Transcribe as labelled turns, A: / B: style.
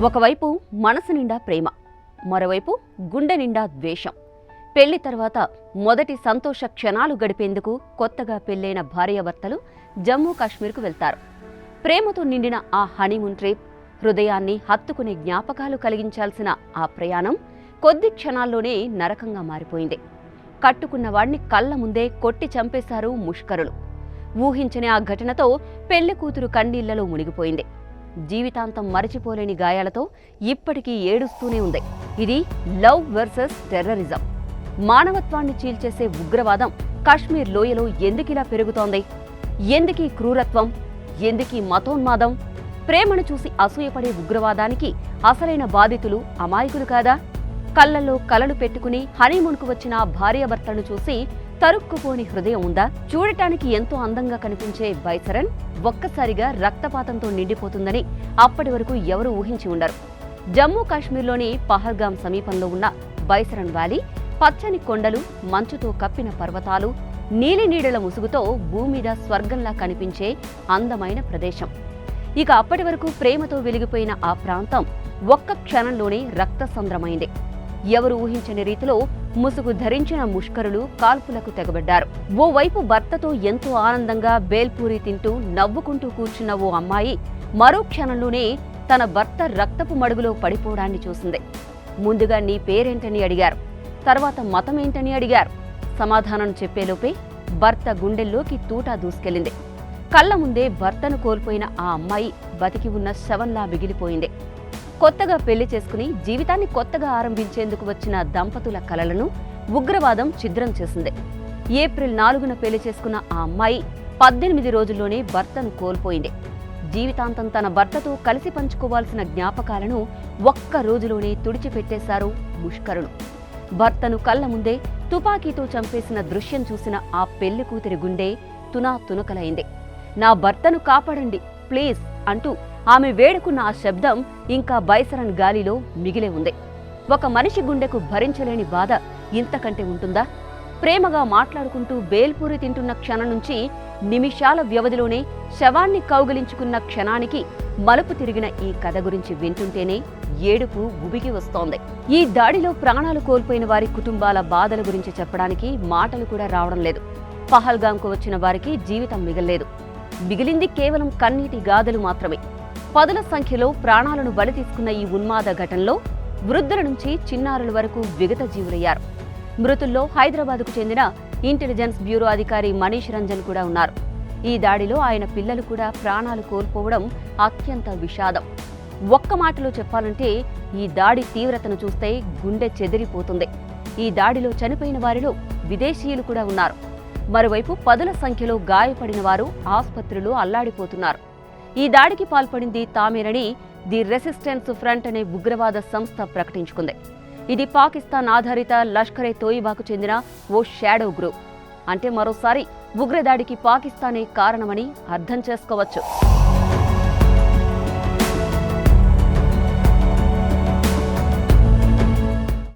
A: ఒకవైపు మనసు నిండా ప్రేమ, మరోవైపు గుండె నిండా ద్వేషం. పెళ్లి తర్వాత మొదటి సంతోష క్షణాలు గడిపేందుకు కొత్తగా పెళ్లైన భార్యాభర్తలు జమ్మూ కాశ్మీర్కు వెళ్తారు. ప్రేమతో నిండిన ఆ హనీమూన్ ట్రిప్, హృదయాన్ని హత్తుకునే జ్ఞాపకాలు కలిగించాల్సిన ఆ ప్రయాణం కొద్ది క్షణాల్లోనే నరకంగా మారిపోయింది. కట్టుకున్న వాణ్ణి కళ్ల ముందే కొట్టి చంపేశారు ముష్కరులు. ఊహించని ఆ ఘటనతో పెళ్లి కూతురు కన్నీళ్లలో మునిగిపోయింది. జీవితాంతం మరచిపోలేని గాయాలతో ఇప్పటికీ ఏడుస్తూనే ఉంది. ఇది లవ్ వర్సెస్ టెర్రరిజం. మానవత్వాన్ని చీల్చేసే ఉగ్రవాదం కాశ్మీర్ లోయలో ఎందుకిలా పెరుగుతోంది? ఎందుకీ క్రూరత్వం? ఎందుకీ మతోన్మాదం? ప్రేమను చూసి అసూయపడే ఉగ్రవాదానికి అసలైన బాధితులు అమాయకులు కాదా? కళ్లలో కలలు పెట్టుకుని హనీమూన్కు వచ్చిన భార్యాభర్తలను చూసి తరుక్కుపోని హృదయం ఉందా? చూడటానికి ఎంతో అందంగా కనిపించే బైసరన్ ఒక్కసారిగా రక్తపాతంతో నిండిపోతుందని అప్పటి వరకు ఎవరూ ఊహించి ఉండరు. జమ్మూ కాశ్మీర్లోని పహల్గాం సమీపంలో ఉన్న బైసరన్ వ్యాలీ పచ్చని కొండలు, మంచుతో కప్పిన పర్వతాలు, నీలినీడల ముసుగుతో భూమిద స్వర్గంలా కనిపించే అందమైన ప్రదేశం. ఇక అప్పటి వరకు ప్రేమతో వెలిగిపోయిన ఆ ప్రాంతం ఒక్క క్షణంలోనే రక్తసంద్రమైంది. ఎవరు ఊహించని రీతిలో ముసుగు ధరించిన ముష్కరులు కాల్పులకు తెగబడ్డారు. ఓవైపు భర్తతో ఎంతో ఆనందంగా బేల్పూరి తింటూ నవ్వుకుంటూ కూర్చున్న ఓ అమ్మాయి మరో క్షణంలోనే తన భర్త రక్తపు మడుగులో పడిపోవడాన్ని చూసింది. ముందుగా నీ పేరేంటని అడిగారు, తర్వాత మతమేంటని అడిగారు. సమాధానం చెప్పేలోపే భర్త గుండెల్లోకి తూటా దూసుకెళ్లింది. కళ్ల ముందే భర్తను కోల్పోయిన ఆ అమ్మాయి బతికి ఉన్న శవంలా మిగిలిపోయింది. కొత్తగా పెళ్లి చేసుకుని జీవితాన్ని కొత్తగా ఆరంభించేందుకు వచ్చిన దంపతుల కలలను ఉగ్రవాదం ఛిద్రం చేసింది. ఏప్రిల్ 4న పెళ్లి చేసుకున్న ఆ అమ్మాయి 18 రోజుల్లోనే భర్తను కోల్పోయింది. జీవితాంతం తన భర్తతో కలిసి పంచుకోవాల్సిన జ్ఞాపకాలను ఒక్క రోజులోనే తుడిచిపెట్టేశారు ముష్కరులు. భర్తను కళ్ల ముందే తుపాకీతో చంపేసిన దృశ్యం చూసిన ఆ పెళ్లి కూతురి గుండె తునకలైంది. నా భర్తను కాపాడండి ప్లీజ్ అంటూ ఆమె వేడుకున్న ఆ శబ్దం ఇంకా బైసరన్ గాలిలో మిగిలే ఉంది. ఒక మనిషి గుండెకు భరించలేని బాధ ఇంతకంటే ఉంటుందా? ప్రేమగా మాట్లాడుకుంటూ బేల్పూరి తింటున్న క్షణం నుంచి నిమిషాల వ్యవధిలోనే శవాన్ని కౌగిలించుకున్న క్షణానికి మలుపు తిరిగిన ఈ కథ గురించి వింటుంటేనే ఏడుపు ఉబికి వస్తోంది. ఈ దాడిలో ప్రాణాలు కోల్పోయిన వారి కుటుంబాల బాధల గురించి చెప్పడానికి మాటలు కూడా రావడం లేదు. పహల్గాంకు వచ్చిన వారికి జీవితం మిగల్లేదు. మిగిలింది కేవలం కన్నీటి గాథలు మాత్రమే. పదుల సంఖ్యలో ప్రాణాలను బలి తీసుకున్న ఈ ఉన్మాద ఘటనలో వృద్ధుల నుంచి చిన్నారుల వరకు విగత జీవులయ్యారు. మృతుల్లో హైదరాబాద్కు చెందిన ఇంటెలిజెన్స్ బ్యూరో అధికారి మనీష్ రంజన్ కూడా ఉన్నారు. ఈ దాడిలో ఆయన పిల్లలు కూడా ప్రాణాలు కోల్పోవడం అత్యంత విషాదం. ఒక్క మాటలో చెప్పాలంటే ఈ దాడి తీవ్రతను చూస్తే గుండె చెదిరిపోతుంది. ఈ దాడిలో చనిపోయిన వారిలో విదేశీయులు కూడా ఉన్నారు. మరోవైపు పదుల సంఖ్యలో గాయపడిన వారు ఆసుపత్రిలో అల్లాడిపోతున్నారు. ఈ దాడికి పాల్పడింది తామేనని ది రెసిస్టెన్స్ ఫ్రంట్ అనే ఉగ్రవాద సంస్థ ప్రకటించుకుంది. ఇది పాకిస్తాన్ ఆధారిత లష్కరే తోయిబాకు చెందిన ఓ షాడో గ్రూప్. అంటే మరోసారి ఉగ్రదాడికి పాకిస్తానే కారణమని అర్థం చేసుకోవచ్చు.